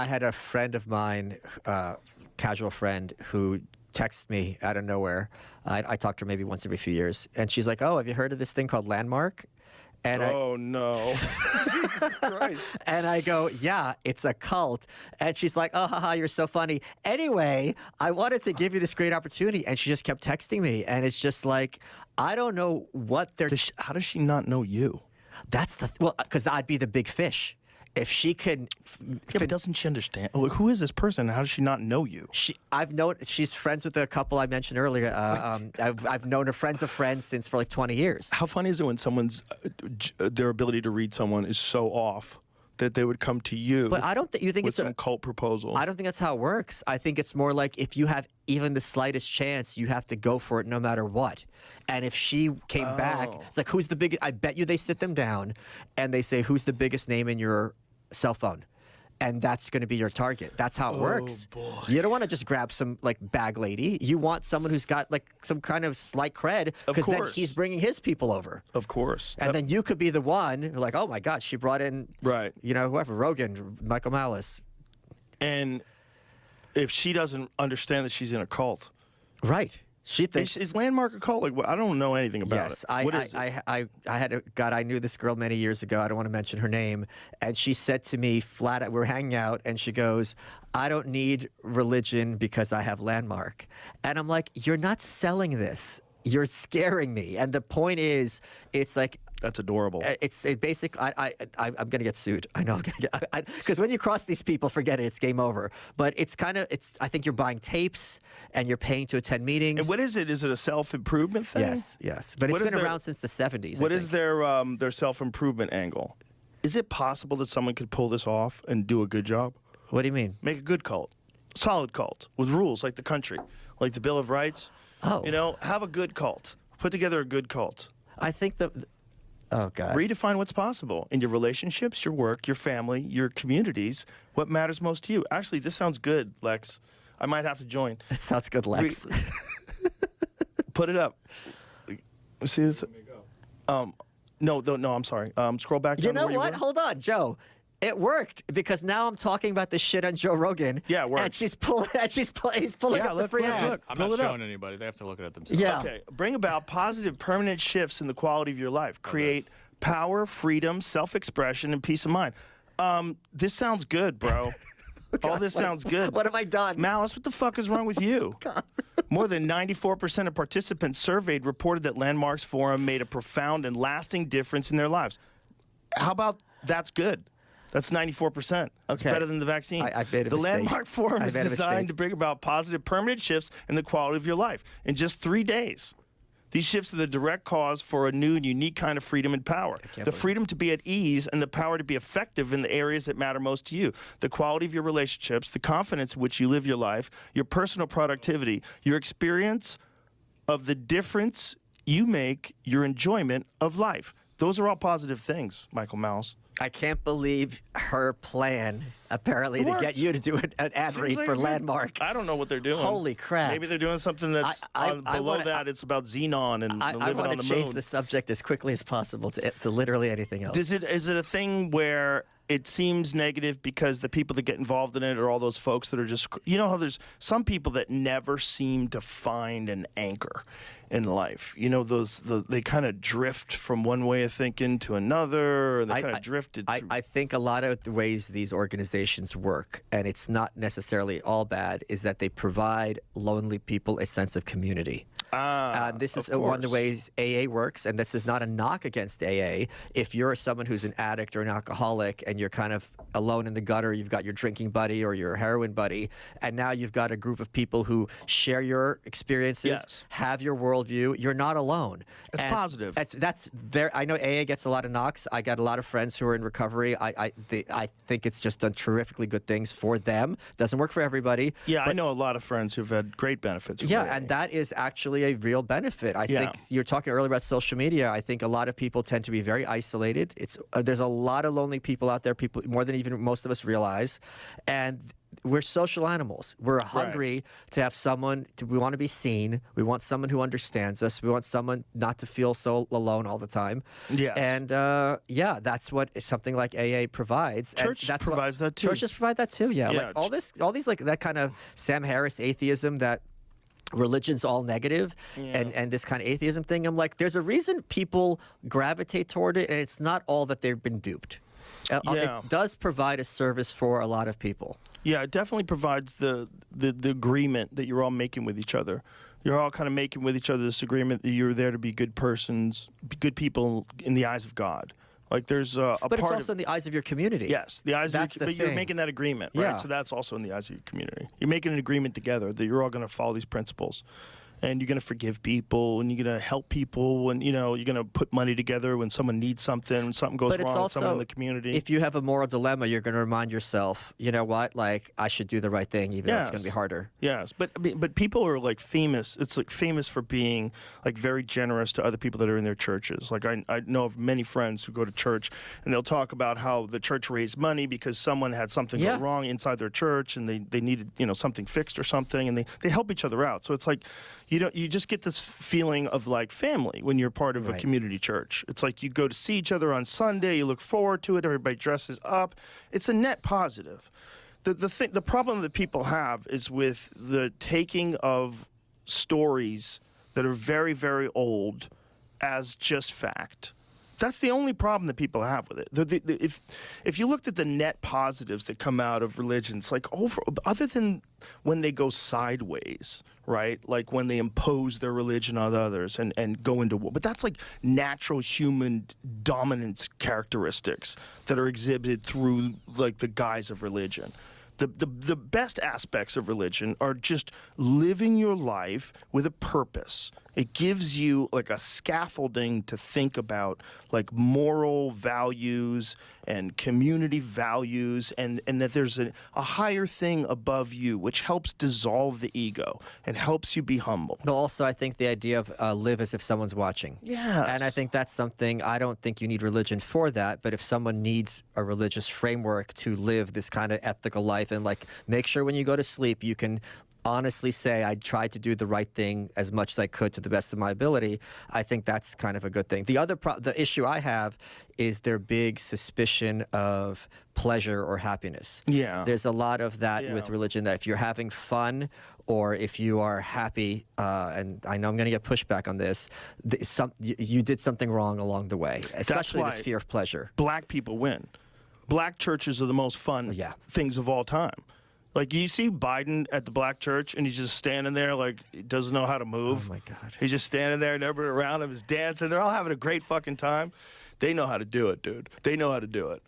I had a friend of mine, casual friend, who texted me out of nowhere. I talk to her maybe once every few years. And she's like, oh, have you heard of this thing called Landmark? And no. Jesus Christ. And I go, yeah, it's a cult. And she's like, oh, haha, you're so funny. Anyway, I wanted to give you this great opportunity. And she just kept texting me. And it's just like, I don't know what they're... How does she not know you? That's the... Well, because I'd be the big fish. If she could... Yeah, but doesn't she understand? Like, who is this person? How does she not know you? She's friends with a couple I mentioned earlier. I've known her friends of friends since for like 20 years. How funny is it when someone's their ability to read someone is so off that they would come to you? But I don't think you think with it's some cult proposal. I don't think that's how it works. I think it's more like if you have even the slightest chance, you have to go for it no matter what. And if she came back, it's like, who's the biggest? I bet you they sit them down and they say, who's the biggest name in your cell phone? And that's going to be your target. That's how it works. Boy. You don't want to just grab some like bag lady. You want someone who's got like some kind of slight cred, because then he's bringing his people over. Of course. And then you could be the one who like, oh my God, she brought in, whoever, Rogan, Michael Malice. And if she doesn't understand that she's in a cult. Right. She thinks... Is Landmark a cult? Like, I don't know anything about it. What is it? I knew this girl many years ago. I don't want to mention her name. And she said to me flat out, we were hanging out, and she goes, I don't need religion because I have Landmark. And I'm like, you're not selling this. You're scaring me. And the point is, it's like... That's adorable. I'm going to get sued. I know I'm going to get... Because when you cross these people, forget it. It's game over. But it's kind of... I think you're buying tapes and you're paying to attend meetings. And what is it? Is it a self-improvement thing? Yes. But it's been around since the 70s. What is their self-improvement angle? Is it possible that someone could pull this off and do a good job? What do you mean? Make a good cult. Solid cult. With rules like the country. Like the Bill of Rights. Oh. You know, have a good cult. Put together a good cult. I think that... Oh, God. Redefine what's possible in your relationships, your work, your family, your communities, what matters most to you. Actually, this sounds good, Lex. I might have to join. It sounds good, Lex. Put it up. See this? No, I'm sorry. Scroll back down. You know what? Hold on, Joe. It worked because now I'm talking about this shit on Joe Rogan. Yeah, it worked. And he's pulling up the free ad. I'm not showing anybody. They have to look at it themselves. Yeah. Okay. Bring about positive, permanent shifts in the quality of your life. Create power, freedom, self-expression, and peace of mind. This sounds good, bro. All this sounds good. What have I done? Malice, what the fuck is wrong with you? More than 94% of participants surveyed reported that Landmark's forum made a profound and lasting difference in their lives. How about that's good? That's 94%. That's better than the vaccine. I made a the mistake. Landmark Forum is designed to bring about positive, permanent shifts in the quality of your life in just 3 days. These shifts are the direct cause for a new and unique kind of freedom and power. The freedom to be at ease and the power to be effective in the areas that matter most to you. The quality of your relationships, the confidence in which you live your life, your personal productivity, your experience of the difference you make, your enjoyment of life. Those are all positive things, Michael Malice. I can't believe her plan, apparently, to get you to do an ad read for Landmark. I don't know what they're doing. Holy crap. Maybe they're doing something that's below that. It's about Xenon and living on the moon. I want to change the subject as quickly as possible to literally anything else. Is it a thing where it seems negative because the people that get involved in it are all those folks that are just, you know how there's some people that never seem to find an anchor in life. You know, they kind of drift from one way of thinking to another, and they kind of drifted. I think a lot of the ways these organizations work, and it's not necessarily all bad, is that they provide lonely people a sense of community. This is one of the ways AA works, and this is not a knock against AA. If you're someone who's an addict or an alcoholic and you're kind of alone in the gutter, you've got your drinking buddy or your heroin buddy, and now you've got a group of people who share your experiences, have your worldview, you're not alone. It's positive. I know AA gets a lot of knocks. I got a lot of friends who are in recovery. I think it's just done terrifically good things for them. Doesn't work for everybody. Yeah, I know a lot of friends who've had great benefits. Yeah, and that is actually a real benefit. I think you're talking earlier about social media. I think a lot of people tend to be very isolated. There's a lot of lonely people out there, people more than even most of us realize, and we're social animals. We're hungry to have someone. We want to be seen. We want someone who understands us. We want someone not to feel so alone all the time. Yeah. And that's what something like AA provides. Church provides that too. Churches provide that too. Yeah. Like all these like that kind of Sam Harris atheism that religion's all negative and this kind of atheism thing. I'm like, there's a reason people gravitate toward it, and it's not all that they've been duped. It does provide a service for a lot of people. Yeah, it definitely provides the agreement that you're all making with each other. You're all kind of making with each other this agreement that you're there to be good persons, good people in the eyes of God. Like there's a but it's also in the eyes of your community. Yes, the eyes of your, but you're making that agreement, right? So that's also in the eyes of your community. You're making an agreement together that you're all going to follow these principles. And you're going to forgive people, and you're going to help people, and, you're going to put money together when someone needs something, when something goes wrong with someone in the community. If you have a moral dilemma, you're going to remind yourself, you know what, like, I should do the right thing, even though it's going to be harder. Yes, but people are, like, famous. It's, like, famous for being, like, very generous to other people that are in their churches. Like, I know of many friends who go to church, and they'll talk about how the church raised money because someone had something go wrong inside their church, and they needed, something fixed or something, and they help each other out. So it's like, you just get this feeling of like family when you're part of a community church. It's like you go to see each other on Sunday, you look forward to it, everybody dresses up. It's a net positive. The problem that people have is with the taking of stories that are very, very old as just fact. That's the only problem that people have with it. If you looked at the net positives that come out of religions, like other than when they go sideways, right? Like when they impose their religion on others and go into war. But that's like natural human dominance characteristics that are exhibited through like the guise of religion. The best aspects of religion are just living your life with a purpose. It gives you like a scaffolding to think about like moral values and community values and that there's a higher thing above you which helps dissolve the ego and helps you be humble. But also I think the idea of live as if someone's watching. Yes. And I think that's something, I don't think you need religion for that, but if someone needs a religious framework to live this kind of ethical life and like make sure when you go to sleep you can honestly say I tried to do the right thing as much as I could to the best of my ability, I think that's kind of a good thing. The issue I have is their big suspicion of pleasure or happiness. Yeah. There's a lot of that with religion, that if you're having fun or if you are happy, and I know I'm going to get pushback on this, you did something wrong along the way, especially this fear of pleasure. Black people win. Black churches are the most fun things of all time. Like, you see Biden at the black church, and he's just standing there like he doesn't know how to move. Oh, my God. He's just standing there, and everybody around him is dancing. They're all having a great fucking time. They know how to do it, dude. They know how to do it.